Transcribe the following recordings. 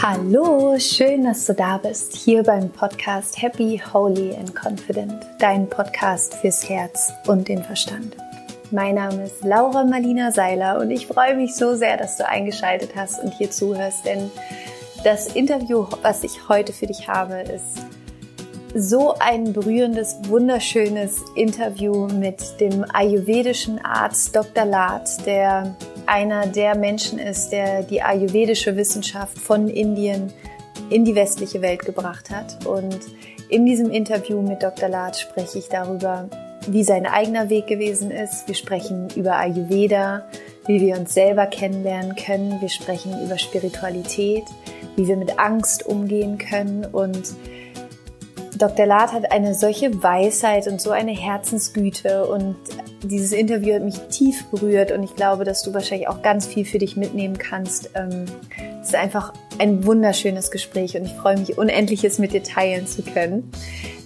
Hallo, schön, dass du da bist, hier beim Podcast Happy, Holy and Confident, dein Podcast fürs Herz und den Verstand. Mein Name ist Laura Marlina Seiler und ich freue mich so sehr, dass du eingeschaltet hast und hier zuhörst, denn das Interview, was ich heute für dich habe, ist so ein berührendes, wunderschönes Interview mit dem ayurvedischen Arzt Dr. Lad, der einer der Menschen ist, der die ayurvedische Wissenschaft von Indien in die westliche Welt gebracht hat. Und in diesem Interview mit Dr. Lad spreche ich darüber, wie sein eigener Weg gewesen ist. Wir sprechen über Ayurveda, wie wir uns selber kennenlernen können. Wir sprechen über Spiritualität, wie wir mit Angst umgehen können. Und Dr. Lad hat eine solche Weisheit und so eine Herzensgüte, und dieses Interview hat mich tief berührt und ich glaube, dass du wahrscheinlich auch ganz viel für dich mitnehmen kannst. Es ist einfach ein wunderschönes Gespräch und ich freue mich unendlich, es mit dir teilen zu können.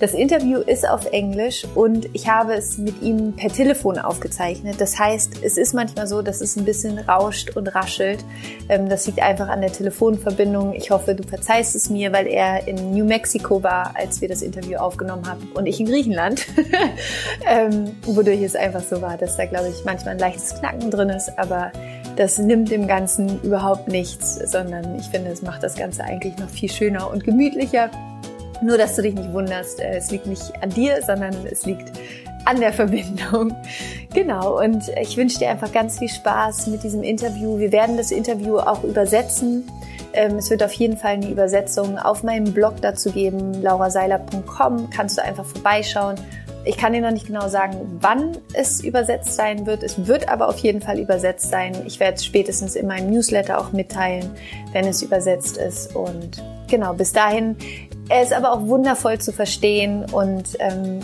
Das Interview ist auf Englisch und ich habe es mit ihm per Telefon aufgezeichnet. Das heißt, es ist manchmal so, dass es ein bisschen rauscht und raschelt. Das liegt einfach an der Telefonverbindung. Ich hoffe, du verzeihst es mir, weil er in New Mexico war, als wir das Interview aufgenommen haben, und ich in Griechenland. Wodurch es einfach so war, dass da, glaube ich, manchmal ein leichtes Knacken drin ist, aber das nimmt dem Ganzen überhaupt nichts, sondern ich finde, es macht das Ganze eigentlich noch viel schöner und gemütlicher. Nur, dass du dich nicht wunderst, es liegt nicht an dir, sondern es liegt an der Verbindung. Genau, und ich wünsche dir einfach ganz viel Spaß mit diesem Interview. Wir werden das Interview auch übersetzen. Es wird auf jeden Fall eine Übersetzung auf meinem Blog dazu geben, lauraseiler.com. Kannst du einfach vorbeischauen. Ich kann dir noch nicht genau sagen, wann es übersetzt sein wird. Es wird aber auf jeden Fall übersetzt sein. Ich werde es spätestens in meinem Newsletter auch mitteilen, wenn es übersetzt ist. Und genau, bis dahin. Er ist aber auch wundervoll zu verstehen und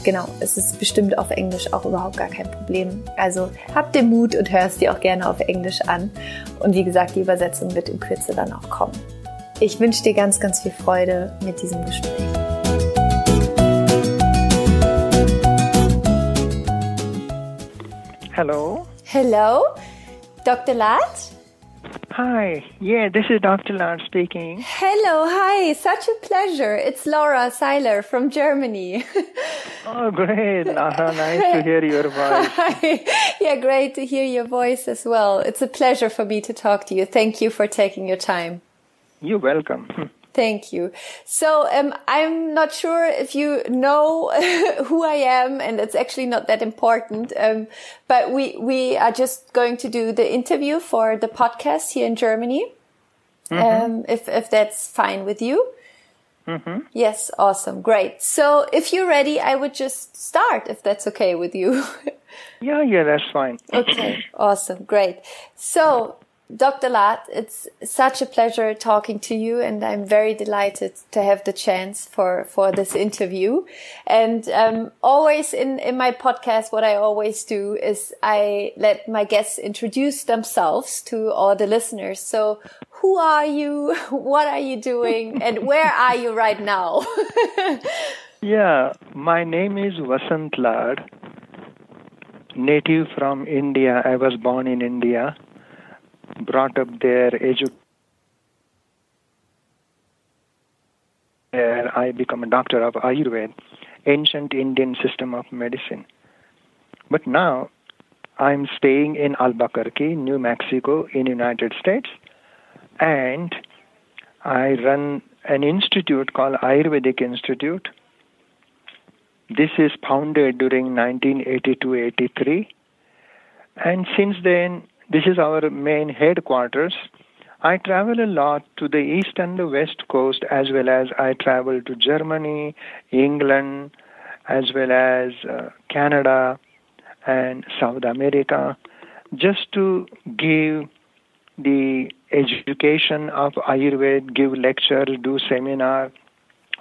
genau, es ist bestimmt auf Englisch auch überhaupt gar kein Problem. Also hab den Mut und hör es dir auch gerne auf Englisch an. Und wie gesagt, die Übersetzung wird in Kürze dann auch kommen. Ich wünsche dir ganz, ganz viel Freude mit diesem Gespräch. Hello. Hello, Dr. Lad? Hi. Yeah, this is Dr. Lad speaking. Hello, hi. Such a pleasure. It's Laura Seiler from Germany. Oh, great. Laura, nice to hear your voice. Hi. Yeah, great to hear your voice as well. It's a pleasure for me to talk to you. Thank you for taking your time. You're welcome. Thank you. So I'm not sure if you know who I am, and it's actually not that important. But we are just going to do the interview for the podcast here in Germany. Mm-hmm. If that's fine with you. Mm-hmm. Yes, awesome, great. So if you're ready, I would just start, if that's okay with you. Yeah, that's fine. Okay, awesome, great. So, Dr. Lad, it's such a pleasure talking to you, and I'm very delighted to have the chance for this interview. And always in my podcast, what I always do is I let my guests introduce themselves to all the listeners. So who are you? What are you doing? And where are you right now? Yeah, my name is Vasant Lad, native from India. I was born in India. Brought up there, there I become a doctor of Ayurveda, ancient Indian system of medicine. But now I'm staying in Albuquerque, New Mexico, in United States, and I run an institute called Ayurvedic Institute. This is founded during 1982-83, and since then, this is our main headquarters. I travel a lot to the east and the west coast, as well as I travel to Germany, England, as well as Canada and South America, just to give the education of Ayurveda, give lectures, do seminars,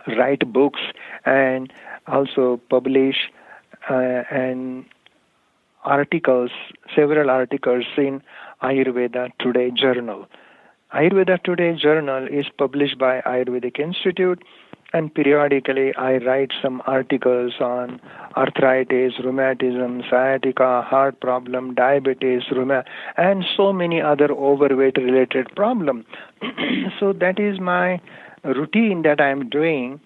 write books, and also publish and articles, several articles in Ayurveda Today journal. Ayurveda Today journal is published by Ayurvedic Institute, And periodically I write some articles on arthritis, rheumatism, sciatica, heart problem, diabetes, and so many other overweight related problems. So that is my routine that I'm doing.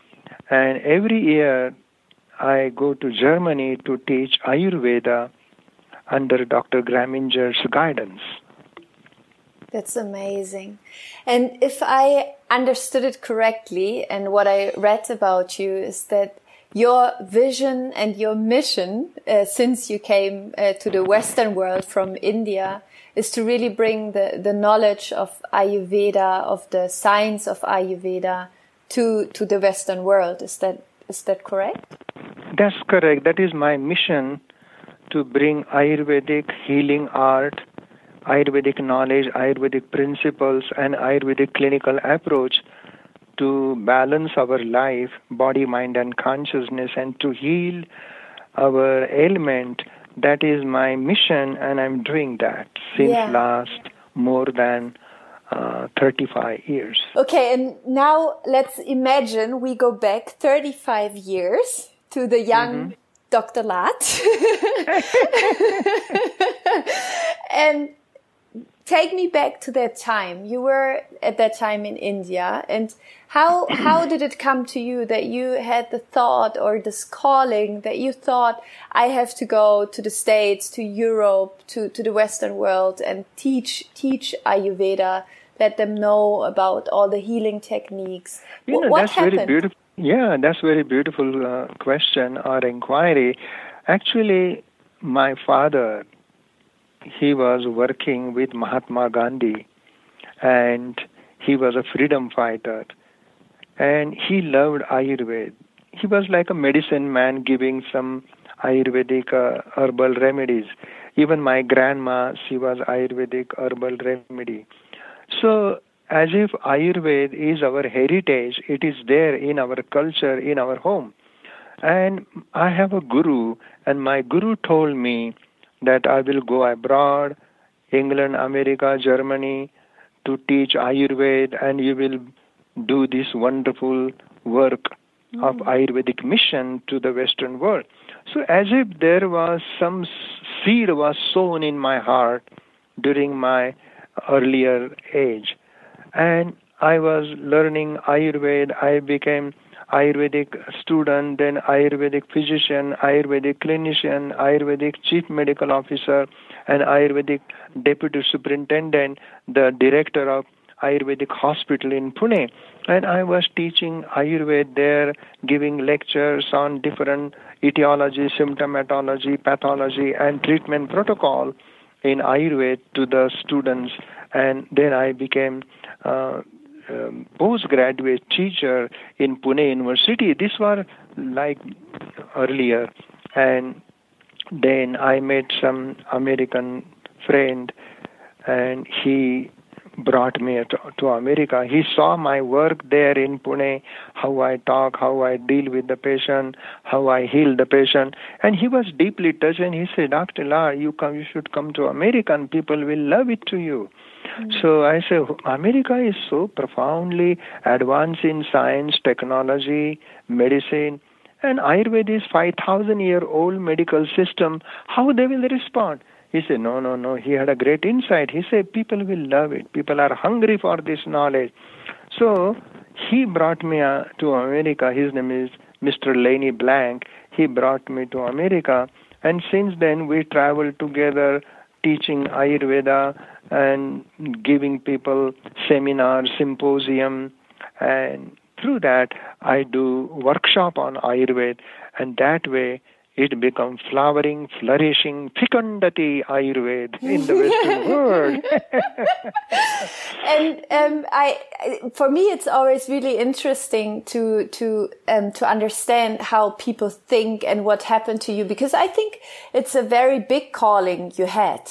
And every year I go to Germany to teach Ayurveda under Dr. Graminger's guidance. That's amazing. And if I understood it correctly, and what I read about you is that your vision and your mission, since you came to the Western world from India, is to really bring the knowledge of Ayurveda, of the science of Ayurveda to the Western world. Is that correct? That's correct. That is my mission, to bring Ayurvedic healing art, Ayurvedic knowledge, Ayurvedic principles, and Ayurvedic clinical approach to balance our life, body, mind, and consciousness, and to heal our ailment. That is my mission, and I'm doing that since last more than 35 years. Okay, and now let's imagine we go back 35 years to the young Dr. Lad. And take me back to that time. You were at that time in India, and how did it come to you that you had the thought or this calling that you thought, I have to go to the States, to Europe, to the Western world and teach Ayurveda, let them know about all the healing techniques? What happened? Very beautiful. Yeah, that's very beautiful question or inquiry. Actually, my father, he was working with Mahatma Gandhi, and he was a freedom fighter, and he loved Ayurveda. He was like a medicine man giving some Ayurvedic herbal remedies. Even my grandma, she was Ayurvedic herbal remedy. So as if Ayurveda is our heritage, it is there in our culture, in our home. And I have a guru, and my guru told me that I will go abroad, England, America, Germany, to teach Ayurveda, and you will do this wonderful work of Ayurvedic mission to the Western world. So as if there was some seed was sown in my heart during my earlier age. And I was learning Ayurveda. I became Ayurvedic student, then Ayurvedic physician, Ayurvedic clinician, Ayurvedic chief medical officer, and Ayurvedic deputy superintendent, the director of Ayurvedic hospital in Pune. And I was teaching Ayurveda there, giving lectures on different etiology, symptomatology, pathology, and treatment protocol in Ayurveda to the students. And then I became postgraduate teacher in Pune University. This was like earlier. And then I met some American friend, and he brought me to America. He saw my work there in Pune, how I talk, how I deal with the patient, how I heal the patient. And he was deeply touched, and he said, Dr. Lad, you should come to America, and people will love it to you. So I said, America is so profoundly advanced in science, technology, medicine, and Ayurveda is 5,000-year-old medical system. How they will respond? He said, no. He had a great insight. He said, people will love it. People are hungry for this knowledge. So he brought me to America. His name is Mr. Laney Blank. He brought me to America. And since then, we traveled together, teaching Ayurveda and giving people seminars, symposium. And through that, I do workshop on Ayurveda. And that way, it becomes flowering, flourishing, fecundity Ayurveda in the Western world. And for me, it's always really interesting to understand how people think and what happened to you, because I think it's a very big calling you had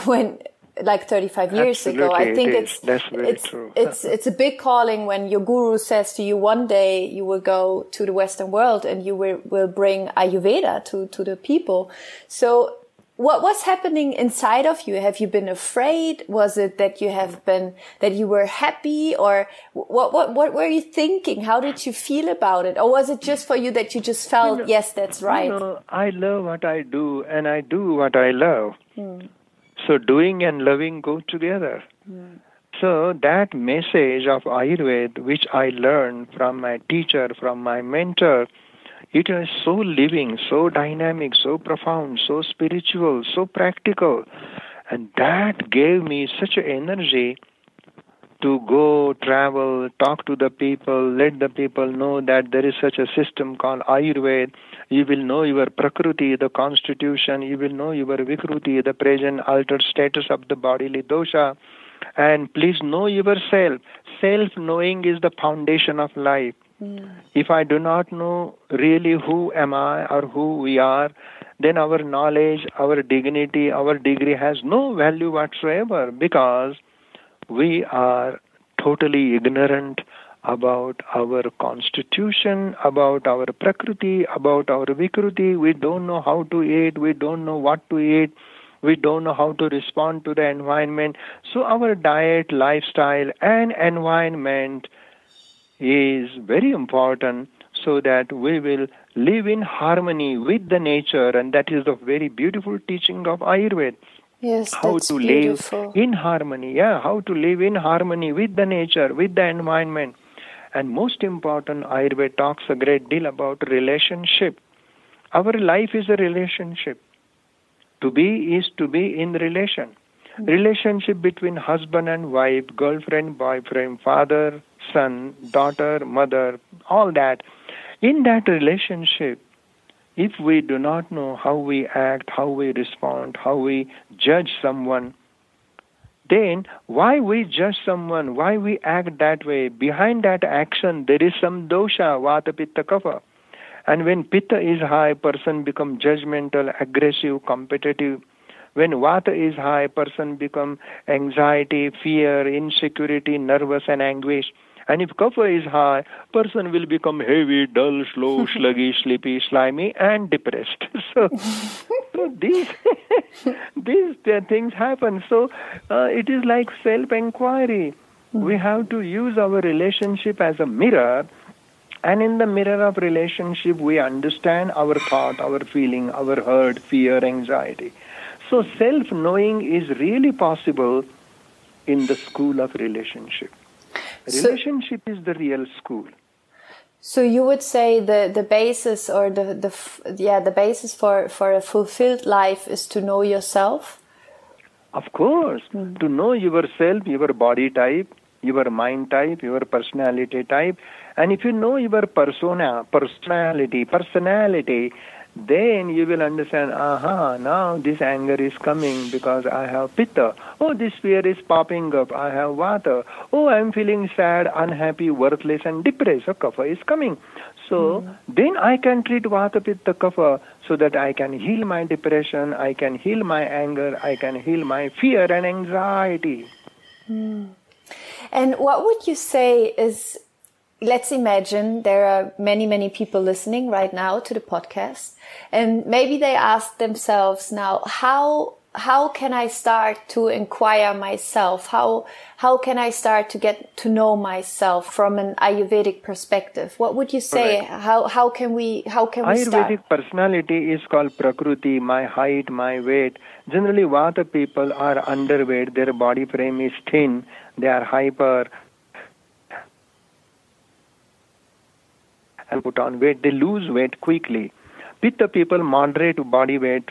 when. Like 35 years ago. I think it's a big calling when your guru says to you, one day you will go to the Western world and you will bring Ayurveda to the people. So what was happening inside of you? Have you been afraid? Was it that you were happy, or what were you thinking? How did you feel about it? Or was it just for you that you just felt, yes, that's right? I love what I do, and I do what I love. So doing and loving go together. So that message of Ayurveda, which I learned from my teacher, from my mentor, it was so living, so dynamic, so profound, so spiritual, so practical. And that gave me such energy to go, travel, talk to the people, let the people know that there is such a system called Ayurveda. You will know your Prakriti, the constitution. You will know your Vikruti, the present altered status of the bodily dosha. And please know yourself. Self-knowing is the foundation of life. If I do not know really who am I or who we are, then our knowledge, our dignity, our degree has no value whatsoever, because we are totally ignorant about our constitution, about our Prakriti, about our Vikruti. We don't know how to eat, we don't know what to eat, we don't know how to respond to the environment. So our diet, lifestyle, and environment is very important, so that we will live in harmony with the nature, and that is the very beautiful teaching of Ayurveda. Yes, how that's to beautiful. live in harmony. How to live in harmony with the nature, with the environment. And most important, Ayurveda talks a great deal about relationship. Our life is a relationship. To be is to be in relation. Relationship between husband and wife, girlfriend, boyfriend, father, son, daughter, mother, all that. In that relationship, if we do not know how we act, how we respond, how we judge someone, then why we judge someone, why we act that way? Behind that action, there is some dosha, vata, pitta, kapha. And when pitta is high, person becomes judgmental, aggressive, competitive. When vata is high, person become anxiety, fear, insecurity, nervous and anguish. And if kapha is high, person will become heavy, dull, slow, sluggish, sleepy, slimy, and depressed. So these things happen. So it is like self-inquiry. We have to use our relationship as a mirror. And in the mirror of relationship, we understand our thought, our feeling, our hurt, fear, anxiety. So self-knowing is really possible in the school of relationship. Relationship is the real school. So you would say the basis, or the basis for a fulfilled life is to know yourself? Of course. To know yourself, your body type, your mind type, your personality type. And if you know your personality, then you will understand, now this anger is coming because I have pitta. Oh, this fear is popping up, I have vata. Oh, I'm feeling sad, unhappy, worthless, and depressed. So kapha is coming. So then I can treat vata, pitta, kapha, so that I can heal my depression, I can heal my anger, I can heal my fear and anxiety. And what would you say is, let's imagine there are many, many people listening right now to the podcast, and maybe they ask themselves now, how can I start to inquire myself? How can I start to get to know myself from an Ayurvedic perspective? What would you say? Right. How can we start? Ayurvedic personality is called Prakriti, my height, my weight. Generally, Vata people are underweight. Their body frame is thin. They are hyper. And put on weight, they lose weight quickly. Pitta people, moderate body weight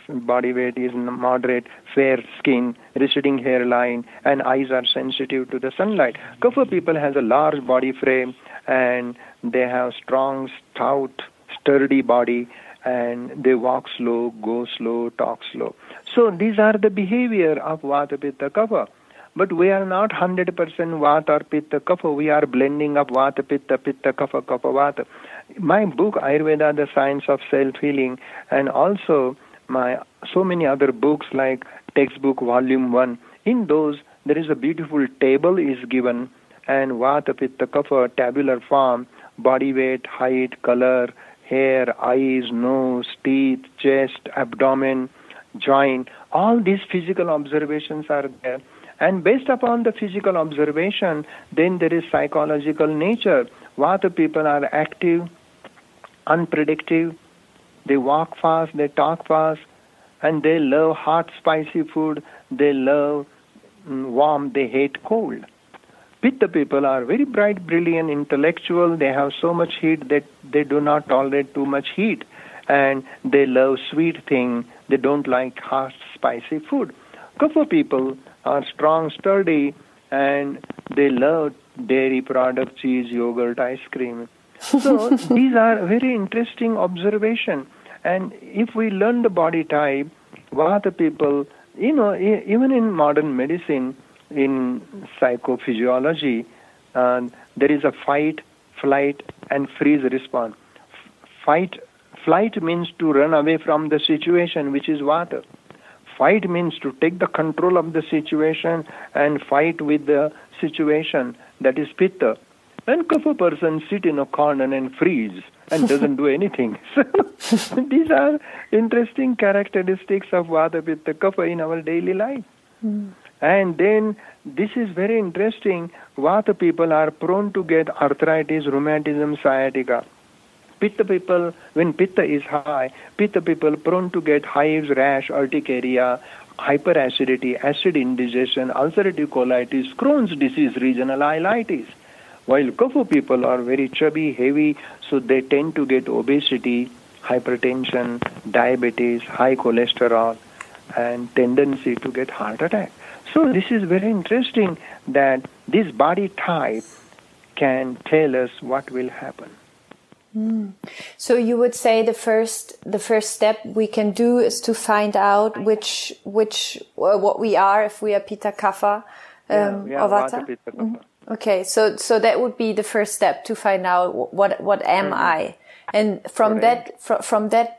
is moderate, fair skin, receding hairline, and eyes are sensitive to the sunlight. Kapha people has a large body frame, and they have strong, stout, sturdy body, and they walk slow, go slow, talk slow. So these are the behavior of Vata, Pitta, Kapha. But we are not 100% Vata or Pitta, Kapha. We are blending of Vata, Pitta, Pitta, Kapha, Kapha, Vata. My book, Ayurveda, The Science of Self-Healing, and also my so many other books like textbook volume 1, in those there is a beautiful table is given, and Vata, Pitta, Kapha, tabular form, body weight, height, color, hair, eyes, nose, teeth, chest, abdomen, joint. All these physical observations are there. And based upon the physical observation, then there is psychological nature. Vata people are active, unpredictable. They walk fast, they talk fast, and they love hot, spicy food. They love warm, they hate cold. Pitta people are very bright, brilliant, intellectual. They have so much heat that they do not tolerate too much heat. And they love sweet things. They don't like hot, spicy food. Kapha people are strong, sturdy, and they love dairy products, cheese, yogurt, ice cream. So these are very interesting observation. And if we learn the body type, Vata people, even in modern medicine, in psychophysiology, there is a fight, flight, and freeze response. Flight means to run away from the situation, which is Vata. Fight means to take the control of the situation and fight with the situation, that is Pitta. And Kapha person sit in a corner and freeze and doesn't do anything. So these are interesting characteristics of Vata, Pitta, Kapha in our daily life. And then this is very interesting. Vata people are prone to get arthritis, rheumatism, sciatica. Pitta people, when Pitta is high, Pitta people prone to get hives, rash, urticaria, hyperacidity, acid indigestion, ulcerative colitis, Crohn's disease, regional ileitis. While Kapha people are very chubby, heavy, so they tend to get obesity, hypertension, diabetes, high cholesterol, and tendency to get heart attack. So this is very interesting that this body type can tell us what will happen. So you would say the first step we can do is to find out what we are, if we are Pitta, Kapha, or Vata. Pitta, Kapha. Okay, so that would be the first step, to find out what am I, and from that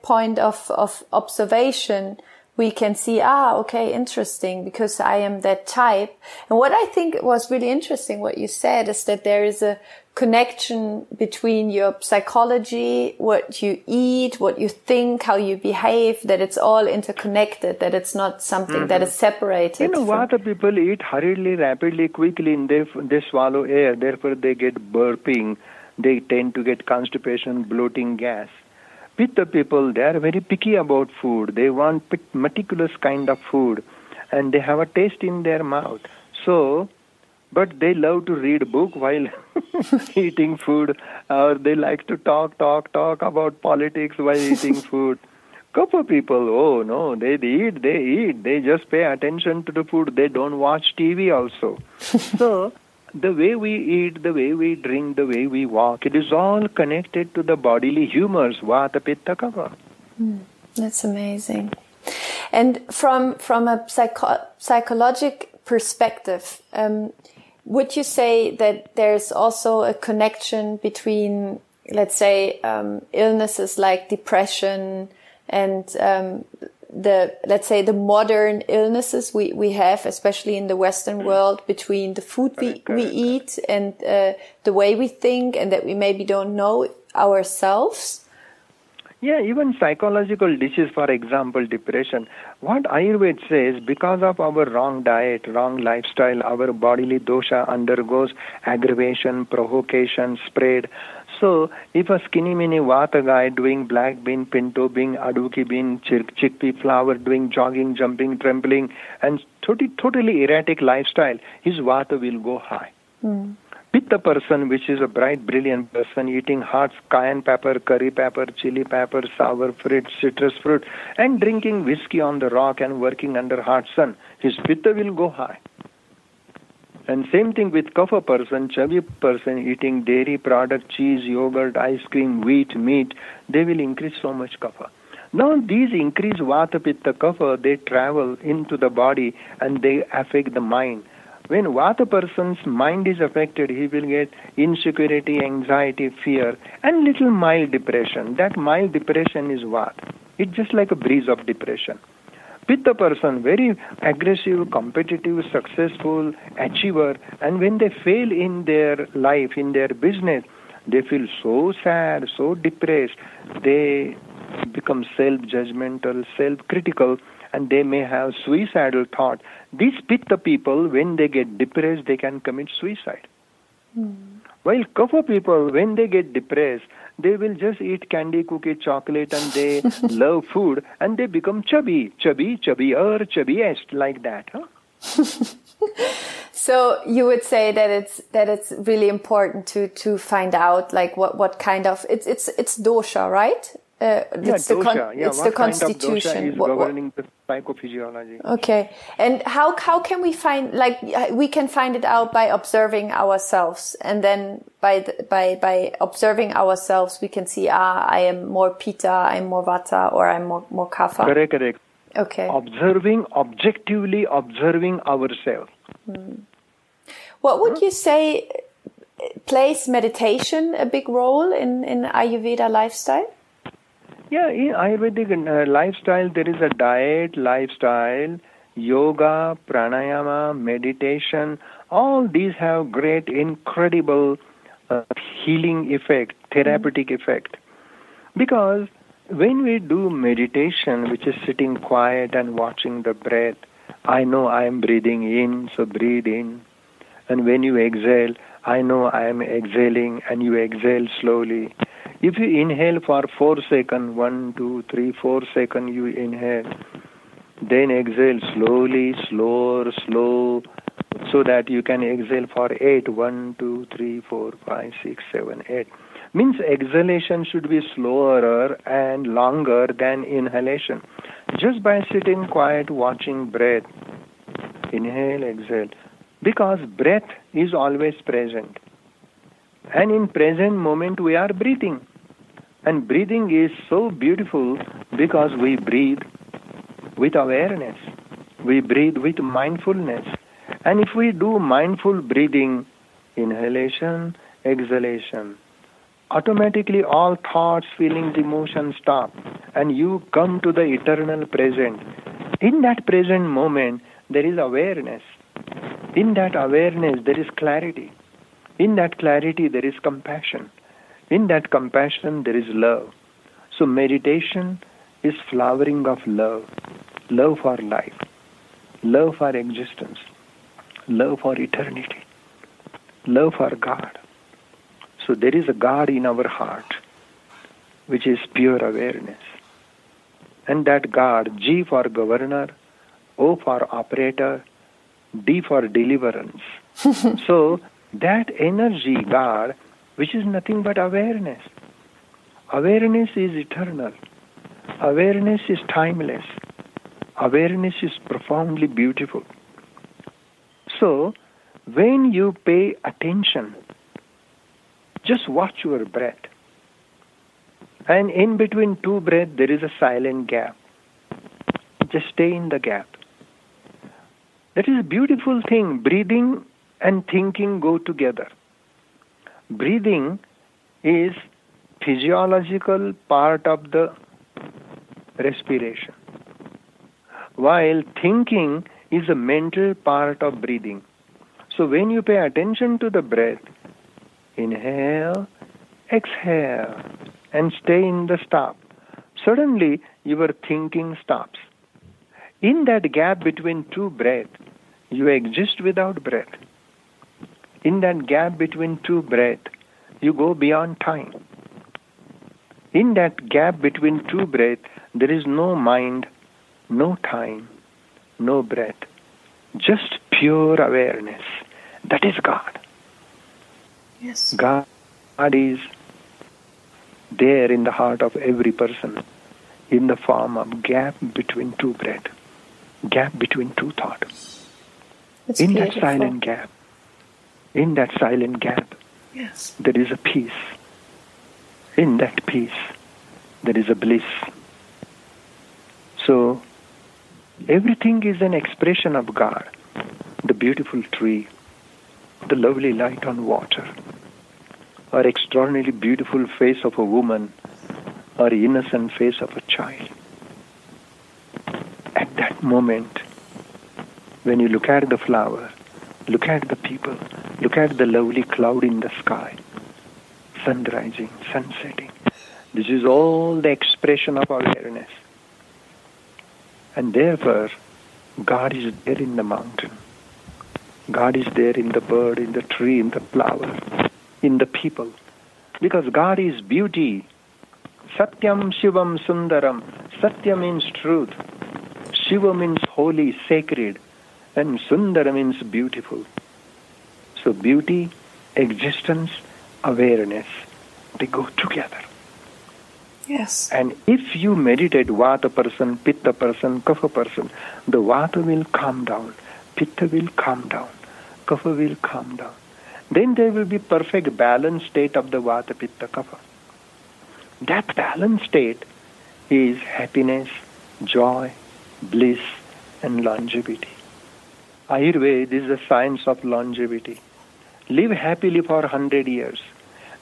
point of observation, we can see, okay, interesting, because I am that type. And what I think was really interesting, what you said, is that there is a connection between your psychology, what you eat, what you think, how you behave, that it's all interconnected, that it's not something that is separated. Vata people eat hurriedly, rapidly, quickly, and they swallow air. Therefore, they get burping. They tend to get constipation, bloating, gas. Pitta people, they are very picky about food. They want meticulous kind of food, and they have a taste in their mouth. So, but they love to read book while eating food, or they like to talk about politics while eating food. Kapha people, no, they eat. They just pay attention to the food. They don't watch TV also. So, the way we eat, the way we drink, the way we walk, it is all connected to the bodily humors, Vata, Pitta, Kapha. That's amazing. And from a psychological perspective, would you say that there's also a connection between, let's say, illnesses like depression and the modern illnesses we have, especially in the Western world, between the food we eat and the way we think, and that we maybe don't know ourselves? Yeah, even psychological diseases, for example, depression. What Ayurveda says, because of our wrong diet, wrong lifestyle, our bodily dosha undergoes aggravation, provocation, spread. So, if a skinny mini Vata guy doing black bean, pinto bean, aduki bean, chickpea flour, doing jogging, jumping, trampling, and totally erratic lifestyle, his Vata will go high. Pitta person, which is a bright, brilliant person, eating hot cayenne pepper, curry pepper, chili pepper, sour fruit, citrus fruit, and drinking whiskey on the rock and working under hot sun, his Pitta will go high. And same thing with Kapha person, chubby person, eating dairy product, cheese, yogurt, ice cream, wheat, meat, they will increase so much Kapha. Now these increased Vata, Pitta, Kapha, they travel into the body and they affect the mind. When Vata person's mind is affected, he will get insecurity, anxiety, fear, and little mild depression. That mild depression is Vata. It's just like a breeze of depression. Pitta person, very aggressive, competitive, successful, achiever, and when they fail in their life, in their business, they feel so sad, so depressed. They become self-judgmental, self-critical, and they may have suicidal thought. These Pitta people, when they get depressed, they can commit suicide. While Kapha people, when they get depressed, they will just eat candy, cookie, chocolate, and they love food, and they become chubby, chubbiest, like that. Huh? So you would say that it's really important to find out like what kind of it's dosha, right? It's dosha. It's the constitution. Kind of dosha is governing the psychophysiology. Okay, and how can we find, like, we can find it out by observing ourselves, and then by observing ourselves we can see I am more Pitta, I'm more Vata, or I'm more Kapha. Correct. Okay. Objectively observing ourselves. What would you say plays meditation a big role in Ayurveda lifestyle? Yeah, in Ayurvedic lifestyle, there is a diet, lifestyle, yoga, pranayama, meditation. All these have great, incredible healing effect, therapeutic effect. Because when we do meditation, which is sitting quiet and watching the breath, I know I am breathing in, so breathe in. And when you exhale, I know I am exhaling, and you exhale slowly. If you inhale for 4 seconds, 1, 2, 3, 4 seconds, you inhale. Then exhale slowly, slow, so that you can exhale for 8. 1, 2, 3, 4, 5, 6, 7, 8. Means exhalation should be slower and longer than inhalation. Just by sitting quiet, watching breath. Inhale, exhale. Because breath is always present. And in present moment we are breathing. And breathing is so beautiful because we breathe with awareness. We breathe with mindfulness. And if we do mindful breathing, inhalation, exhalation, automatically all thoughts, feelings, emotions stop. And you come to the eternal present. In that present moment, there is awareness. In that awareness, there is clarity. In that clarity, there is compassion. In that compassion, there is love. So meditation is flowering of love. Love for life. Love for existence. Love for eternity. Love for God. So there is a God in our heart, which is pure awareness. And that God, G for governor, O for operator, D for deliverance. So that energy, God, which is nothing but awareness. Awareness is eternal. Awareness is timeless. Awareness is profoundly beautiful. So when you pay attention, just watch your breath. And in between two breaths, there is a silent gap. Just stay in the gap. That is a beautiful thing. Breathing and thinking go together. Breathing is physiological part of the respiration, while thinking is a mental part of breathing. So when you pay attention to the breath, inhale, exhale, and stay in the stop, suddenly your thinking stops. In that gap between two breaths, you exist without breath. In that gap between two breaths, you go beyond time. In that gap between two breaths, there is no mind, no time, no breath. Just pure awareness. That is God. Yes. God is there in the heart of every person in the form of gap between two breaths, gap between two thoughts. It's in beautiful. In that silent gap, yes, there is a peace. In that peace, there is a bliss. So, everything is an expression of God. The beautiful tree, the lovely light on water, or extraordinarily beautiful face of a woman, or innocent face of a child. At that moment, when you look at the flower, look at the people, look at the lovely cloud in the sky, sun rising, sun setting. This is all the expression of awareness. And therefore, God is there in the mountain. God is there in the bird, in the tree, in the flower, in the people. Because God is beauty. Satyam Shivam Sundaram. Satya means truth. Shiva means holy, sacred. And Sundara means beautiful. So beauty, existence, awareness, they go together. Yes. And if you meditate Vata person, Pitta person, Kapha person, the Vata will calm down, Pitta will calm down, Kapha will calm down. Then there will be perfect balanced state of the Vata, Pitta, Kapha. That balanced state is happiness, joy, bliss, and longevity. Ayurveda is the science of longevity. Live happily for 100 years.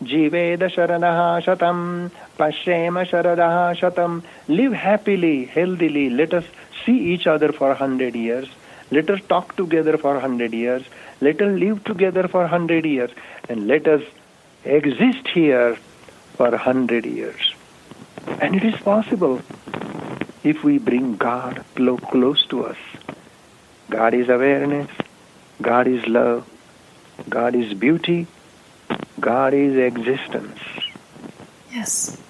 Jiveda sharadaha shatam, pashrema sharadaha shatam. Live happily, healthily. Let us see each other for 100 years. Let us talk together for 100 years. Let us live together for 100 years. And let us exist here for 100 years. And it is possible if we bring God close to us. God is awareness. God is love. God is beauty. God is existence. Yes,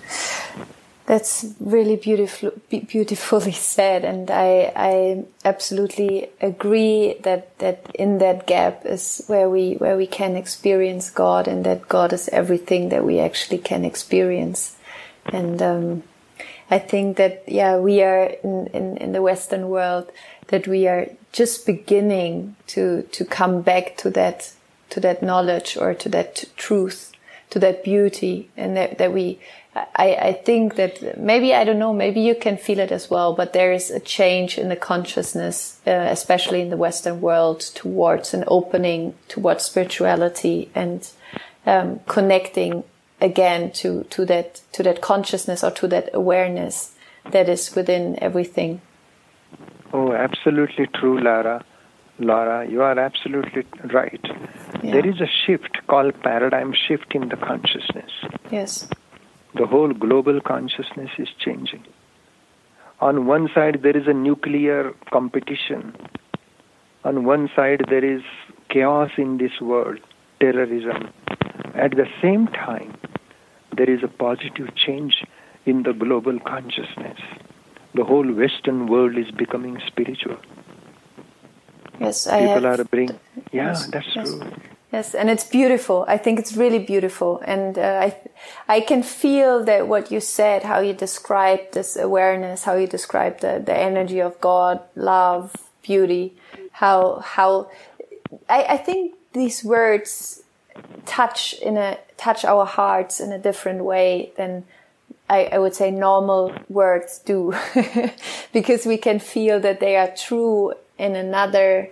that's really beautifully said, and I absolutely agree that in that gap is where we can experience God, and that God is everything that we actually can experience. And I think that we are in the Western world, that we are just beginning to come back to that knowledge, or to that truth, to that beauty, and that we, I think that maybe, I don't know, maybe you can feel it as well, but there is a change in the consciousness, especially in the Western world, towards an opening towards spirituality and connecting again to that consciousness, or to that awareness that is within everything. Oh, absolutely true, Laura, you are absolutely right. Yeah. There is a shift called paradigm shift in the consciousness. Yes. The whole global consciousness is changing. On one side, there is a nuclear competition. On one side, there is chaos in this world, terrorism. At the same time, there is a positive change in the global consciousness. The whole Western world is becoming spiritual. Yes, that's true. Yes, and it's beautiful. I think it's really beautiful. And I can feel that what you said, how you described this awareness, how you described the energy of God, love, beauty, how I think these words touch our hearts in a different way than I would say normal words do, because we can feel that they are true in another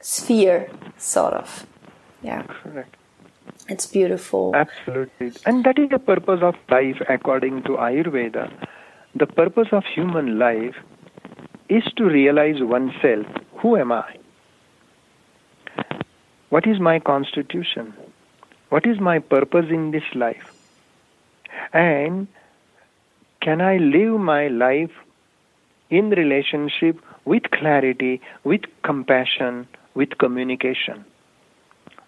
sphere, sort of. Yeah. Correct. It's beautiful. Absolutely. And that is the purpose of life according to Ayurveda. The purpose of human life is to realize oneself. Who am I? What is my constitution? What is my purpose in this life? And can I live my life in relationship with clarity, with compassion, with communication?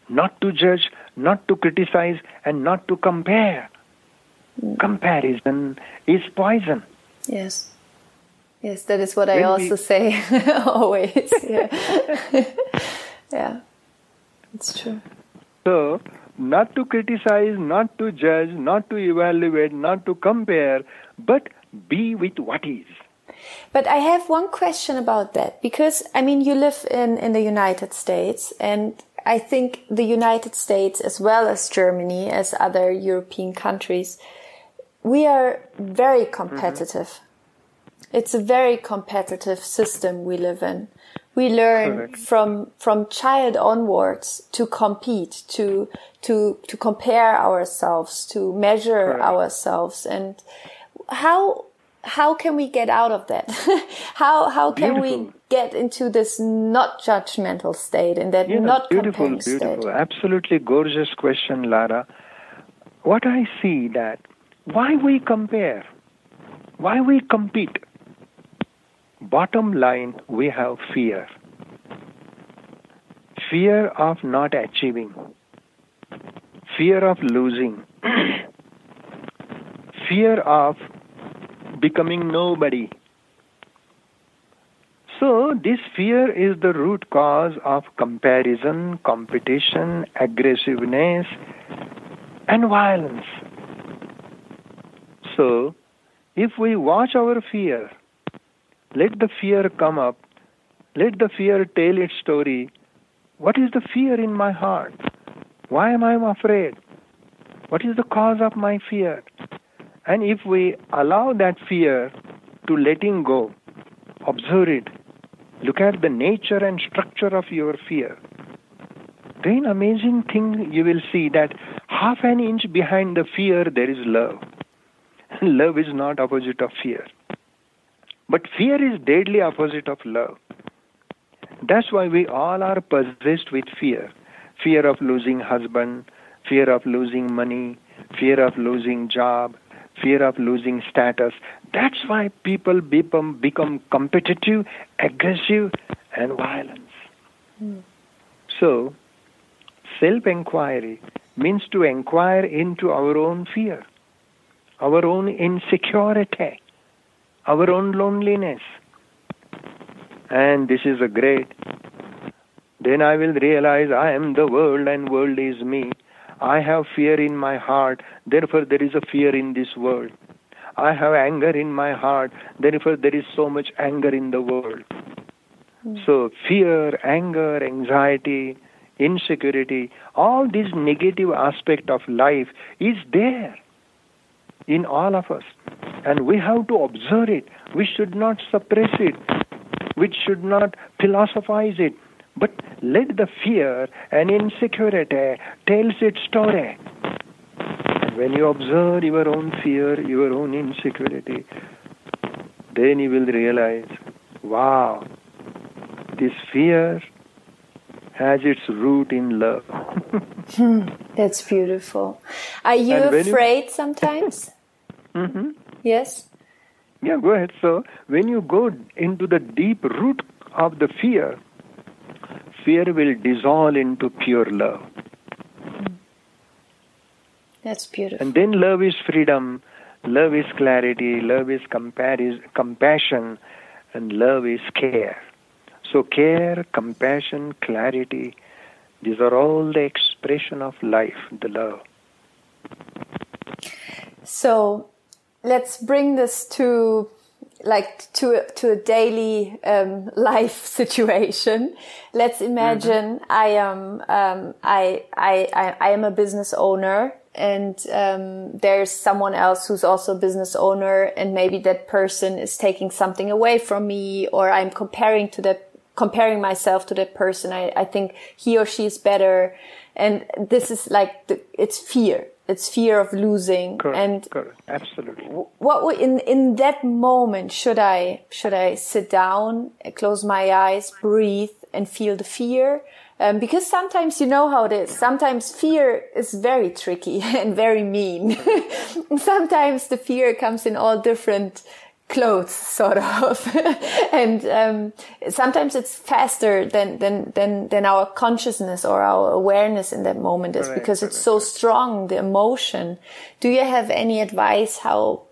Not to judge, not to criticize, and not to compare. Comparison is poison. Yes. Yes, that is what I also say always. Yeah. Yeah, it's true. So, not to criticize, not to judge, not to evaluate, not to compare, but be with what is. But I have one question about that, because, I mean, you live in the United States, and I think the United States, as well as Germany, as other European countries, we are very competitive. Mm-hmm. It's a very competitive system we live in. We learn from child onwards to compete, to compare ourselves, to measure ourselves. And how can we get out of that? How can we get into this not judgmental state, and that not comparing state? Beautiful. Absolutely gorgeous question, Lara. What I see that why we compare, why we compete. bottom line, we have fear. Fear of not achieving. Fear of losing. Fear of becoming nobody. So this fear is the root cause of comparison, competition, aggressiveness, and violence. So, if we watch our fear, let the fear come up, let the fear tell its story. What is the fear in my heart? Why am I afraid? What is the cause of my fear? And if we allow that fear to letting go, observe it, look at the nature and structure of your fear, then amazing thing you will see that half an inch behind the fear there is love. Love is not opposite of fear. But fear is deadly opposite of love. That's why we all are possessed with fear. Fear of losing husband, fear of losing money, fear of losing job, fear of losing status. That's why people become competitive, aggressive, and violent. So, self-inquiry means to inquire into our own fear, our own insecurity, our own loneliness. And this is a great. Then I will realize I am the world and world is me. I have fear in my heart, therefore there is a fear in this world. I have anger in my heart, therefore there is so much anger in the world. So fear, anger, anxiety, insecurity, all these negative aspect of life is there in all of us. And we have to observe it. We should not suppress it. We should not philosophize it. But let the fear and insecurity tells its story. And when you observe your own fear, your own insecurity, then you will realize, wow, this fear has its root in love. That's beautiful. Are you afraid sometimes? Mm-hmm. Yes? Yeah, go ahead. So, when you go into the deep root of the fear will dissolve into pure love. That's beautiful. And then love is freedom, love is clarity, love is compassion, and love is care. So care, compassion, clarity, these are all the expression of life, the love. So let's bring this to a daily life situation. Let's imagine I am a business owner, and there's someone else who's also a business owner, and maybe that person is taking something away from me, or I'm comparing myself to that person. I think he or she is better, and this is it's fear. It's fear of losing. Correct. Absolutely. What in that moment should I sit down, close my eyes, breathe, and feel the fear? Because sometimes you know how it is. Sometimes fear is very tricky and very mean. Sometimes the fear comes in all different clothes, sort of. And sometimes it's faster than our consciousness or our awareness in that moment is, because it's so strong, the emotion. Do you have any advice how,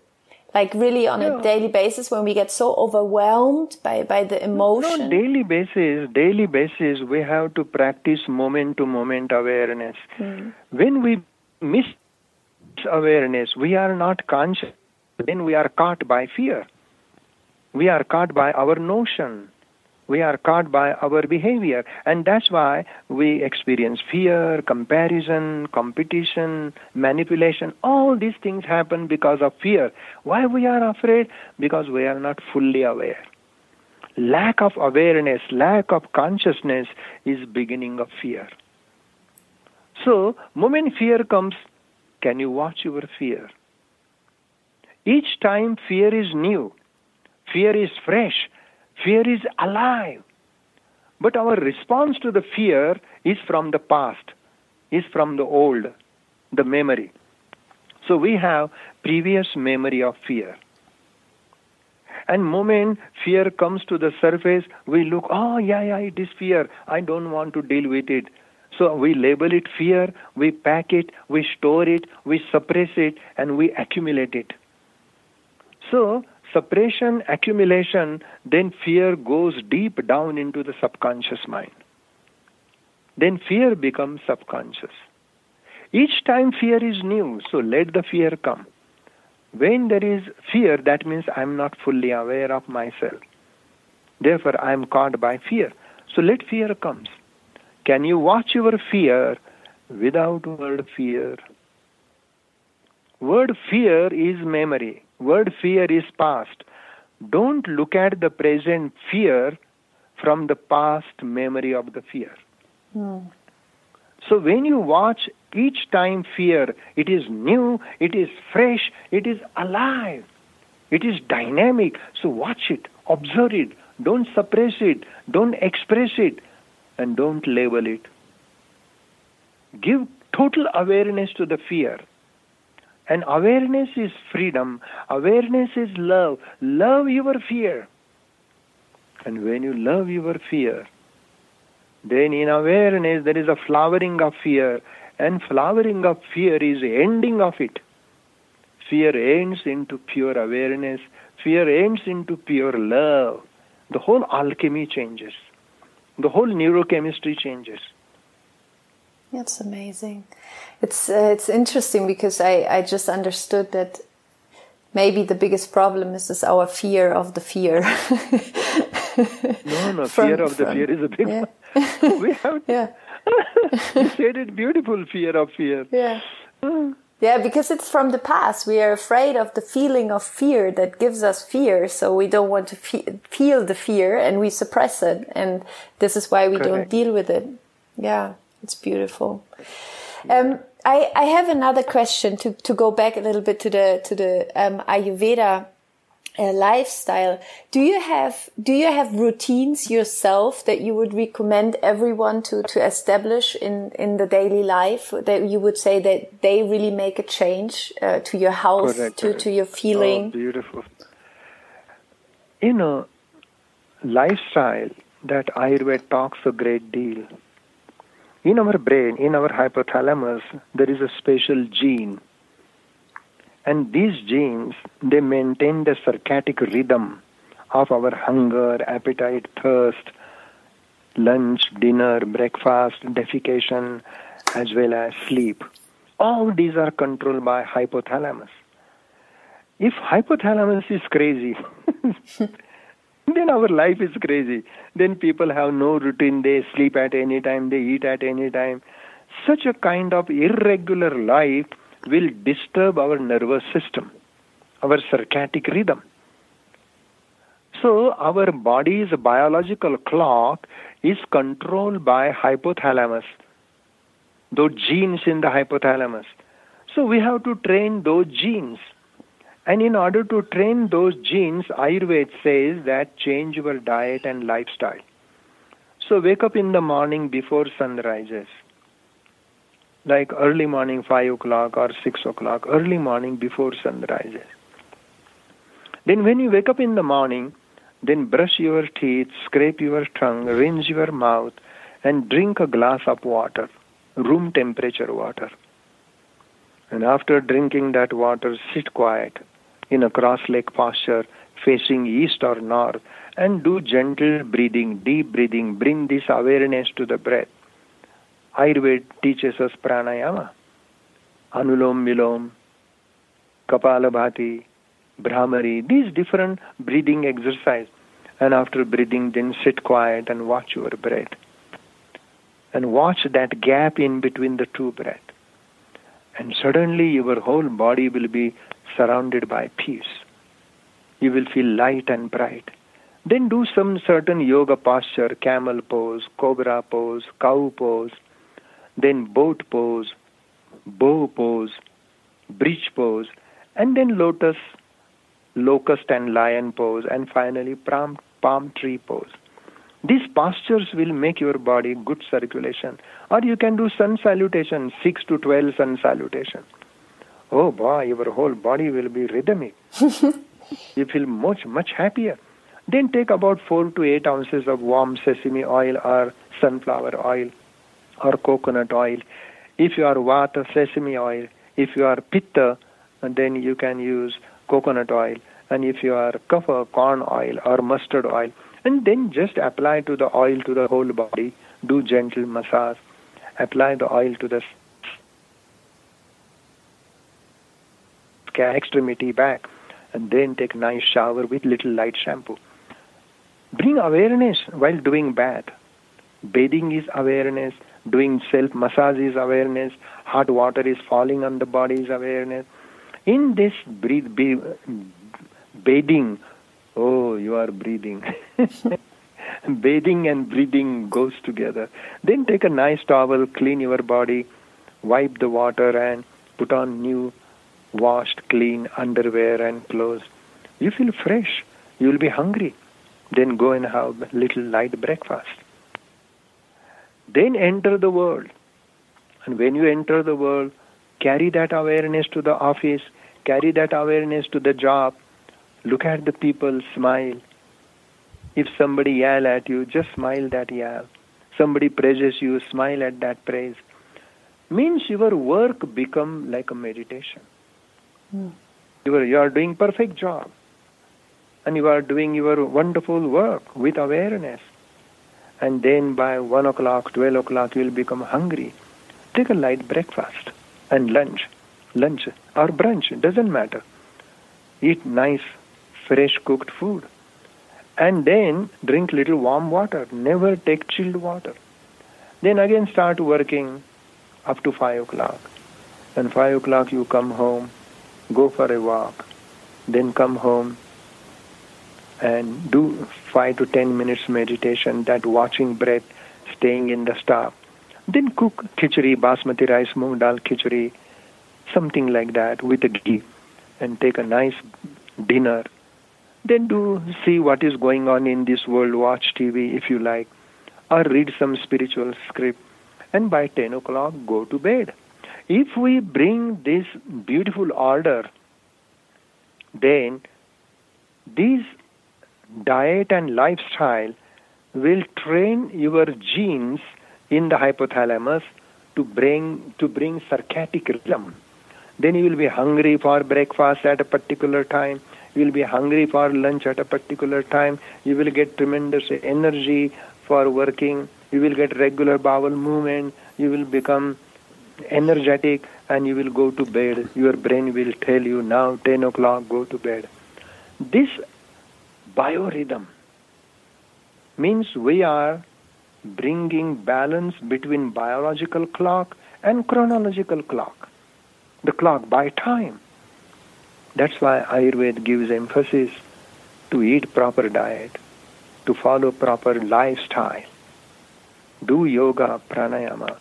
really on a daily basis, when we get so overwhelmed by the emotion? No, daily basis, we have to practice moment-to-moment awareness. When we miss awareness, we are not conscious. Then we are caught by fear. We are caught by our notion. We are caught by our behavior. And that's why we experience fear, comparison, competition, manipulation. All these things happen because of fear. Why we are afraid? Because we are not fully aware. Lack of awareness, lack of consciousness is beginning of fear. So, moment fear comes, can you watch your fear? Each time fear is new, fear is fresh, fear is alive. But our response to the fear is from the past, is from the old, the memory. So we have previous memory of fear. And moment fear comes to the surface, we look, oh, yeah, it is fear. I don't want to deal with it. So we label it fear, we pack it, we store it, we suppress it, and we accumulate it. So suppression, accumulation, then fear goes deep down into the subconscious mind. Then fear becomes subconscious. Each time fear is new, so let the fear come. When there is fear, that means I am not fully aware of myself. Therefore, I am caught by fear. So let fear come. Can you watch your fear without word fear? Word fear is memory. Word fear is past. Don't look at the present fear from the past memory of the fear. So when you watch each time fear, it is new, it is fresh, it is alive, it is dynamic. So watch it, observe it, don't suppress it, don't express it, and don't label it. Give total awareness to the fear. And awareness is freedom, awareness is love. Love your fear. And when you love your fear, then in awareness there is a flowering of fear, and flowering of fear is ending of it. Fear ends into pure awareness, fear ends into pure love. The whole alchemy changes. The whole neurochemistry changes. That's amazing. It's interesting because I just understood that maybe the biggest problem is our fear of the fear. No, fear of the fear is a big one. We have you said it beautiful, fear of fear. Yeah. Yeah, because it's from the past. We are afraid of the feeling of fear that gives us fear, so we don't want to feel the fear and we suppress it, and this is why we don't deal with it. Yeah, it's beautiful. I have another question to go back a little bit to the Ayurveda lifestyle. Do you have routines yourself that you would recommend everyone to establish in the daily life, that you would say that they really make a change to your health, to your feeling? Oh, beautiful. Lifestyle that Ayurveda talks a great deal. In our brain, in our hypothalamus, there is a special gene. And these genes, they maintain the circadian rhythm of our hunger, appetite, thirst, lunch, dinner, breakfast, defecation, as well as sleep. All these are controlled by hypothalamus. If hypothalamus is crazy, then our life is crazy. Then people have no routine. They sleep at any time. They eat at any time. Such a kind of irregular life will disturb our nervous system, our circadian rhythm. So our body's biological clock is controlled by hypothalamus, those genes in the hypothalamus. So we have to train those genes. And in order to train those genes, Ayurveda says that change your diet and lifestyle. So wake up in the morning before sun rises. Like early morning, 5 o'clock or 6 o'clock, early morning before sun rises. Then when you wake up in the morning, then brush your teeth, scrape your tongue, rinse your mouth, and drink a glass of water, room temperature water. And after drinking that water, sit quiet in a cross-leg posture, facing east or north, and do gentle breathing, deep breathing. Bring this awareness to the breath. Ayurveda teaches us pranayama, anulom vilom, kapalabhati, brahmari, these different breathing exercises. And after breathing, then sit quiet and watch your breath. And watch that gap in between the two breaths. And suddenly your whole body will be surrounded by peace. You will feel light and bright. Then do some certain yoga posture, camel pose, cobra pose, cow pose, then boat pose, bow pose, bridge pose, and then lotus, locust and lion pose, and finally palm tree pose. These postures will make your body good circulation. Or you can do sun salutation, 6 to 12 sun salutation. Oh boy, your whole body will be rhythmic. You feel much happier. Then take about 4 to 8 ounces of warm sesame oil or sunflower oil or coconut oil. If you are vata, sesame oil. If you are pitta, then you can use coconut oil. And if you are kapha, corn oil or mustard oil. And then just apply to the oil to the whole body. Do gentle massage. Apply the oil to the extremity back. And then take a nice shower with little light shampoo. Bring awareness while doing bath. Bathing is awareness. Doing self-massage is awareness. Hot water is falling on the body is awareness. In this bathing, oh, you are breathing. Bathing and breathing goes together. Then take a nice towel, clean your body, wipe the water and put on new washed, clean underwear and clothes. You feel fresh. You will be hungry. Then go and have a little light breakfast. Then enter the world. And when you enter the world, carry that awareness to the office, carry that awareness to the job. Look at the people, smile. If somebody yell at you, just smile that yell. Somebody praises you, smile at that praise. Means your work become like a meditation. You are doing perfect job. And you are doing your wonderful work with awareness. And then by 1 o'clock, 12 o'clock, you will become hungry. Take a light breakfast and lunch or brunch, it doesn't matter. Eat nice, fresh cooked food. And then drink little warm water. Never take chilled water. Then again start working up to 5 o'clock. And 5 o'clock you come home, go for a walk, then come home and do 5 to 10 minutes meditation, that watching breath, staying in the stop. Then cook khichdi, basmati rice, moong dal khichdi, something like that with a ghee, and take a nice dinner. Then see what is going on in this world, watch TV if you like, or read some spiritual script, and by 10 o'clock go to bed. If we bring this beautiful order, then this diet and lifestyle will train your genes in the hypothalamus to bring circadian rhythm. Then you will be hungry for breakfast at a particular time. You will be hungry for lunch at a particular time. You will get tremendous energy for working. You will get regular bowel movement. You will become energetic and you will go to bed. Your brain will tell you now 10 o'clock, go to bed. This biorhythm means we are bringing balance between biological clock and chronological clock. The clock by time. That's why Ayurveda gives emphasis to eat proper diet, to follow proper lifestyle, do yoga, pranayama.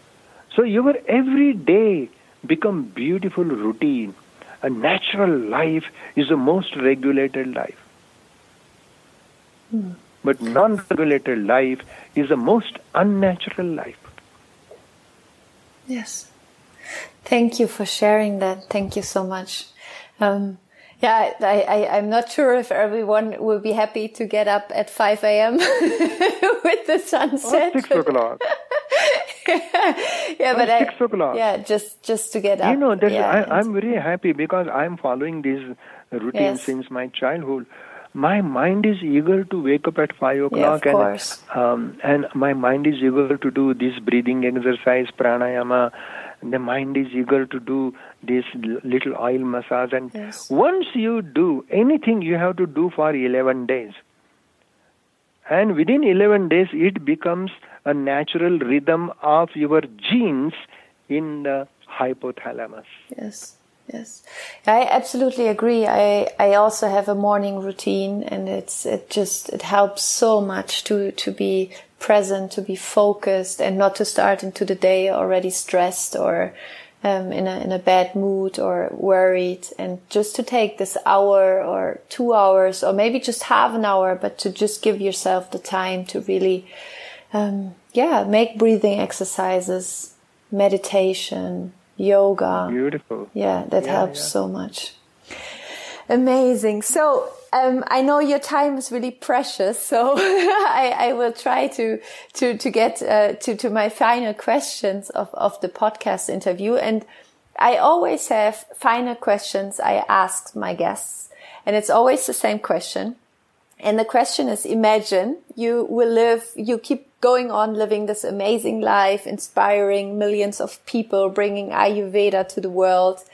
So your every day become beautiful routine. A natural life is the most regulated life. But non-regulated life is the most unnatural life. Yes. Thank you for sharing that. Thank you so much. I'm not sure if everyone will be happy to get up at 5 a.m. with the sunset. 6 o'clock. But 6 o'clock. Yeah, just to get up. You know, I'm very happy because I'm following this routine since my childhood. My mind is eager to wake up at 5 o'clock, and my mind is eager to do this breathing exercise, pranayama. The mind is eager to do this little oil massage. And once you do anything, you have to do for 11 days. And within 11 days, it becomes a natural rhythm of your genes in the hypothalamus. Yes, I absolutely agree. I also have a morning routine, and it helps so much to be present, to be focused, and not to start into the day already stressed or in a bad mood or worried, and just to take this hour or 2 hours or maybe just half an hour, but to just give yourself the time to really make breathing exercises, meditation, yoga. Beautiful. That helps so much. Amazing. So I know your time is really precious, so I will try to get to my final questions of the podcast interview. And I always have final questions I ask my guests, and it's always the same question. And the question is, imagine you keep going on living this amazing life, inspiring millions of people, bringing Ayurveda to the world.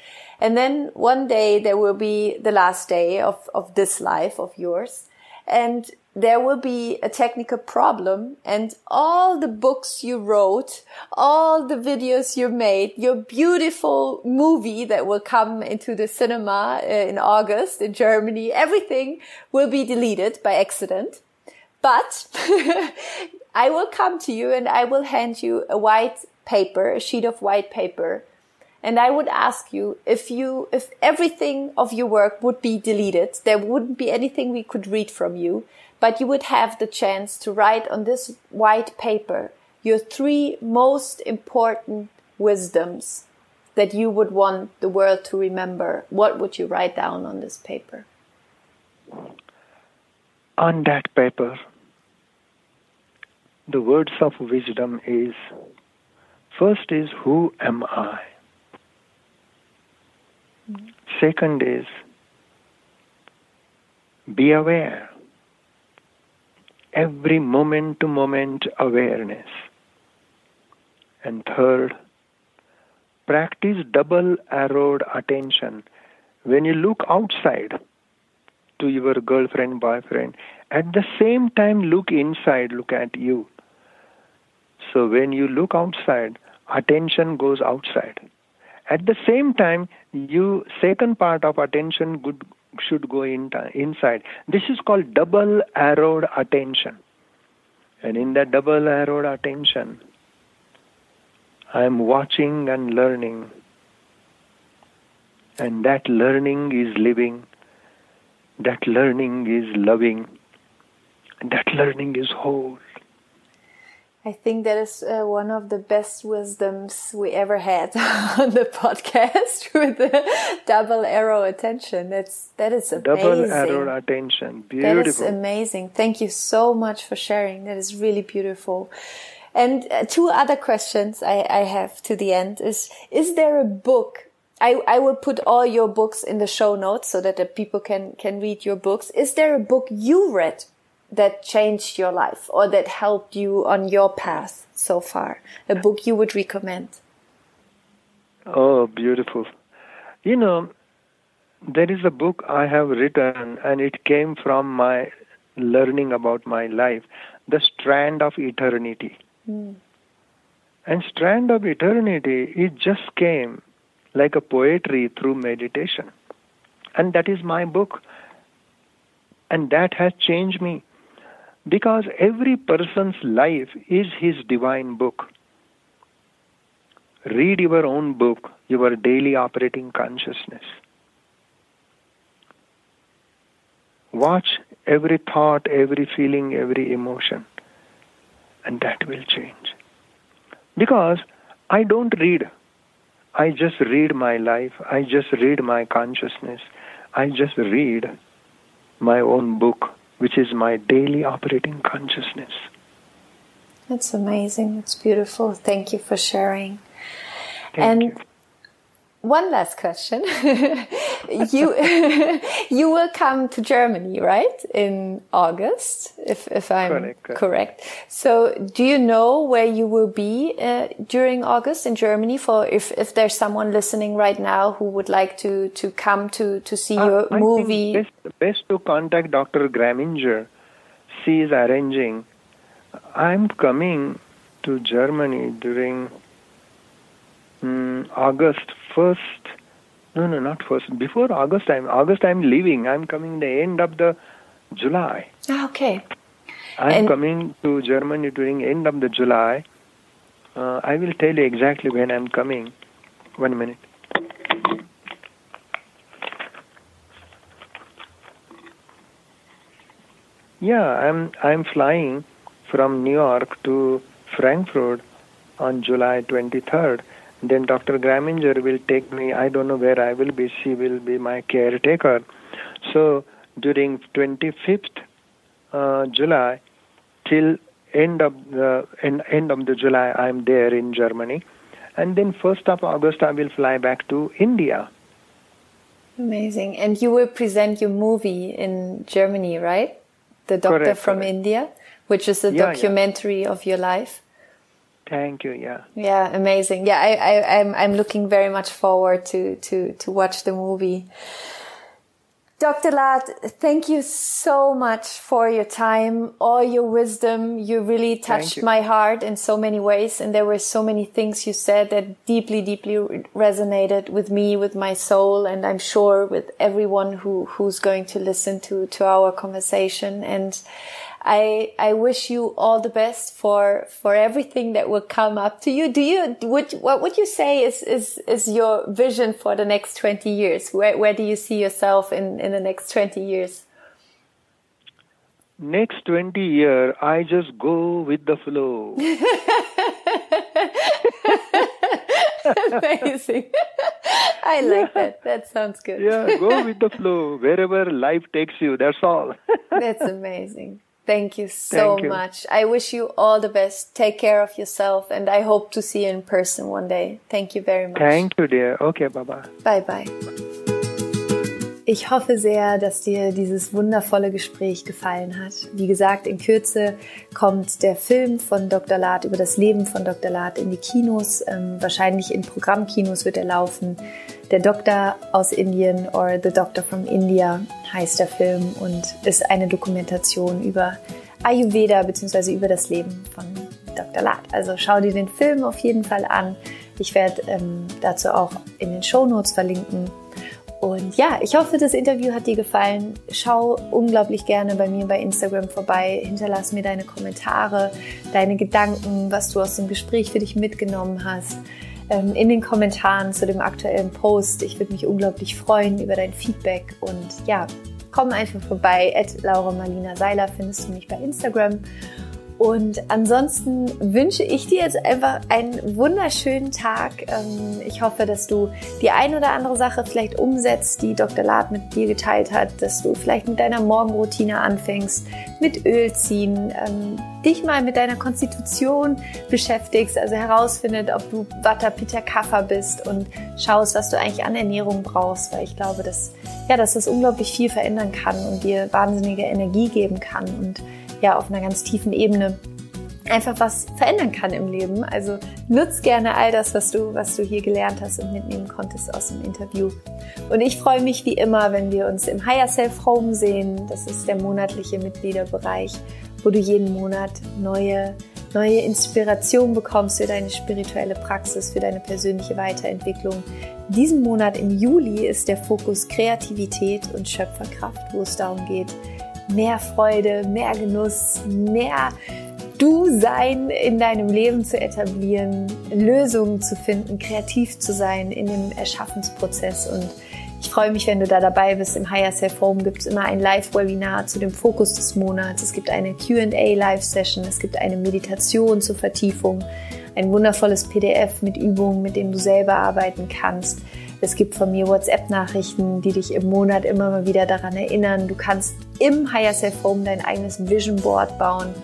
And then one day there will be the last day of this life of yours. And there will be a technical problem, and all the books you wrote, all the videos you made, your beautiful movie that will come into the cinema in August in Germany, everything will be deleted by accident. But I will come to you and I will hand you a sheet of white paper. And I would ask you, if everything of your work would be deleted, there wouldn't be anything we could read from you, but you would have the chance to write on this white paper your 3 most important wisdoms that you would want the world to remember. What would you write down on this paper? On that paper, the words of wisdom is, first is, who am I? Second is, be aware. Every moment to moment awareness. And third, practice double arrowed attention. When you look outside to your girlfriend, boyfriend, at the same time look inside, look at you. So when you look outside, attention goes outside. At the same time, second part of attention should go inside. This is called double arrowed attention. And in that double arrowed attention, I am watching and learning. And that learning is living. That learning is loving. And that learning is whole. I think that is one of the best wisdoms we ever had on the podcast with the double arrow attention. That is amazing. Double arrow attention. Beautiful. That is amazing. Thank you so much for sharing. That is really beautiful. And 2 other questions I have to the end is there a book? I will put all your books in the show notes so that the people can read your books. Is there a book you read that changed your life or that helped you on your path so far? A book you would recommend? Oh, beautiful. There is a book I have written, and it came from my learning about my life, The Strand of Eternity. And Strand of Eternity, it just came like a poetry through meditation. And that is my book. And that has changed me. Because every person's life is his divine book. Read your own book, your daily operating consciousness. Watch every thought, every feeling, every emotion. And that will change. Because I don't read. I just read my life. I just read my consciousness. I just read my own book, which is my daily operating consciousness. That's amazing. That's beautiful. Thank you for sharing. Thank you. One last question. You will come to Germany, right? In August, if I'm correct. So do you know where you will be during August in Germany? For if there's someone listening right now who would like to come to see your movie? I think best to contact Dr. Graminger. She is arranging. I'm coming to Germany during August 1st. No, not 1st. Before August I'm leaving. I'm coming the end of the July. Okay. I'm coming to Germany during end of the July. I will tell you exactly when I'm coming. 1 minute. Yeah, I'm flying from New York to Frankfurt on July 23rd. Then Dr. Graminger will take me. I don't know where I will be. She will be my caretaker. So during 25th July till end of the July, I'm there in Germany. And then 1st of August, I will fly back to India. Amazing. And you will present your movie in Germany, right? The Doctor from India, which is a documentary of your life. Thank you. Yeah. Yeah, amazing. Yeah, I'm looking very much forward to watch the movie. Dr. Lad, thank you so much for your time, all your wisdom. You really touched my heart in so many ways. And there were so many things you said that deeply, deeply resonated with me, with my soul. And I'm sure with everyone who's going to listen to our conversation. And I wish you all the best for everything that will come up to you. What would you say is your vision for the next 20 years? Where do you see yourself in the next 20 years? Next 20 years, I just go with the flow. Amazing. I like that. That sounds good. Yeah, go with the flow. Wherever life takes you, that's all. That's amazing. Thank you so much. I wish you all the best. Take care of yourself, and I hope to see you in person one day. Thank you very much. Thank you, dear. Okay, bye-bye. Bye-bye. Ich hoffe sehr, dass dir dieses wundervolle Gespräch gefallen hat. Wie gesagt, in Kürze kommt der Film von Dr. Lad über das Leben von Dr. Lad in die Kinos. Wahrscheinlich in Programmkinos wird er laufen. Der Doktor aus Indien oder The Doctor from India heißt der Film und ist eine Dokumentation über Ayurveda bzw. über das Leben von Dr. Lad. Also schau dir den Film auf jeden Fall an. Ich werde dazu auch in den Shownotes verlinken. Und ja, ich hoffe, das Interview hat dir gefallen. Schau unglaublich gerne bei mir bei Instagram vorbei. Hinterlass mir deine Kommentare, deine Gedanken, was du aus dem Gespräch für dich mitgenommen hast. In den Kommentaren zu dem aktuellen Post. Ich würde mich unglaublich freuen über dein Feedback. Und ja, komm einfach vorbei. @lauramarlina-seiler findest du mich bei Instagram. Und ansonsten wünsche ich dir jetzt einfach einen wunderschönen Tag. Ich hoffe, dass du die ein oder andere Sache vielleicht umsetzt, die Dr. Lad mit dir geteilt hat, dass du vielleicht mit deiner Morgenroutine anfängst, mit Öl ziehen, dich mal mit deiner Konstitution beschäftigst, also herausfindet, ob du Vata, Pitta, Kapha bist und schaust, was du eigentlich an Ernährung brauchst, weil ich glaube, dass das unglaublich viel verändern kann und dir wahnsinnige Energie geben kann und ja, auf einer ganz tiefen Ebene einfach was verändern kann im Leben. Also nutz gerne all das, was du hier gelernt hast und mitnehmen konntest aus dem Interview. Und ich freue mich wie immer, wenn wir uns im Higher Self Home sehen. Das ist der monatliche Mitgliederbereich, wo du jeden Monat neue Inspiration bekommst für deine spirituelle Praxis, für deine persönliche Weiterentwicklung. Diesen Monat im Juli ist der Fokus Kreativität und Schöpferkraft, wo es darum geht, mehr Freude, mehr Genuss, mehr Du-Sein in deinem Leben zu etablieren, Lösungen zu finden, kreativ zu sein in dem Erschaffensprozess. Und ich freue mich, wenn du da dabei bist. Im Higher Self Home gibt es immer ein Live-Webinar zu dem Fokus des Monats. Es gibt eine Q&A-Live-Session. Es gibt eine Meditation zur Vertiefung. Ein wundervolles PDF mit Übungen, mit denen du selber arbeiten kannst. Es gibt von mir WhatsApp-Nachrichten, die dich im Monat immer mal wieder daran erinnern. Du kannst im Higher Self Home dein eigenes Vision Board bauen.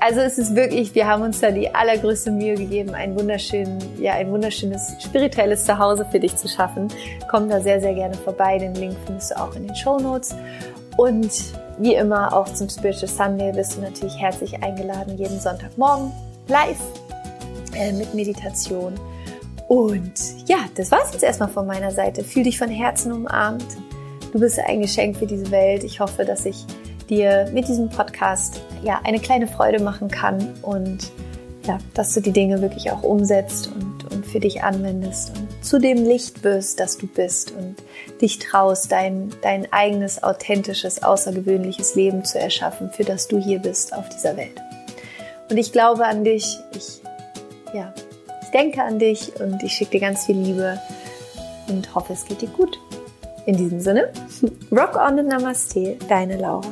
Also es ist wirklich, wir haben uns da die allergrößte Mühe gegeben, ein wunderschönes spirituelles Zuhause für dich zu schaffen. Komm da sehr, sehr gerne vorbei. Den Link findest du auch in den Shownotes. Und wie immer auch zum Spiritual Sunday bist du natürlich herzlich eingeladen, jeden Sonntagmorgen live mit Meditation. Und ja, das war's jetzt erstmal von meiner Seite. Fühl dich von Herzen umarmt. Du bist ein Geschenk für diese Welt. Ich hoffe, dass ich dir mit diesem Podcast eine kleine Freude machen kann und dass du die Dinge wirklich auch umsetzt und für dich anwendest und zu dem Licht wirst, das du bist und dich traust, dein eigenes, authentisches, außergewöhnliches Leben zu erschaffen, für das du hier bist auf dieser Welt. Und ich glaube an dich. Ich denke an dich und ich schicke dir ganz viel Liebe und hoffe, es geht dir gut. In diesem Sinne, rock on and Namaste, deine Laura.